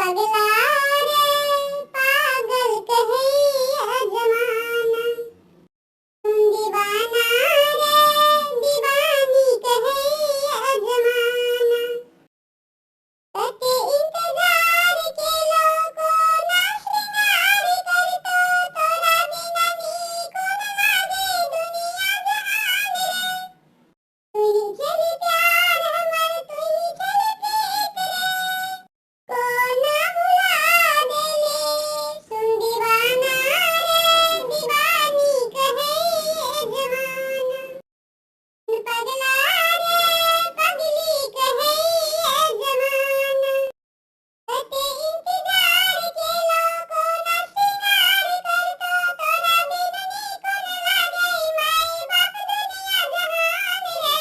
पगला रे पागल कहे अजमाना, तुम दीवाना रे दीवानी कहे अजमाना। करते इंतजार के लोगों ना श्रृंगार करतो, तोरा बिना नीको न लागे दुनिया जहान रे। तू ही चली प्यार हमर, तू ही चली प्रीत रे, को ना भुला देले। सुन दीवाना रे दीवानी कहे जमाना, सुन पगला रे पगली कहे जमाना। करते इंतजार के लोगों ना श्रृंगार करतो, तोरा बिना नीको न लागे माई बाप दुनिया जहान रे।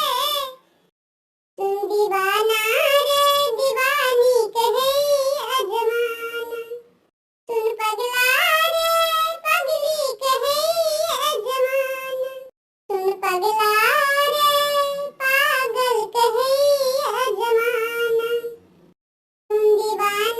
तुम दीवाना रे दीवानी कहे अजमाना, सुन पगला रे पगली कहे अजमाना, सुन पगला रे पागल कहे अजमाना, तुम दीवाना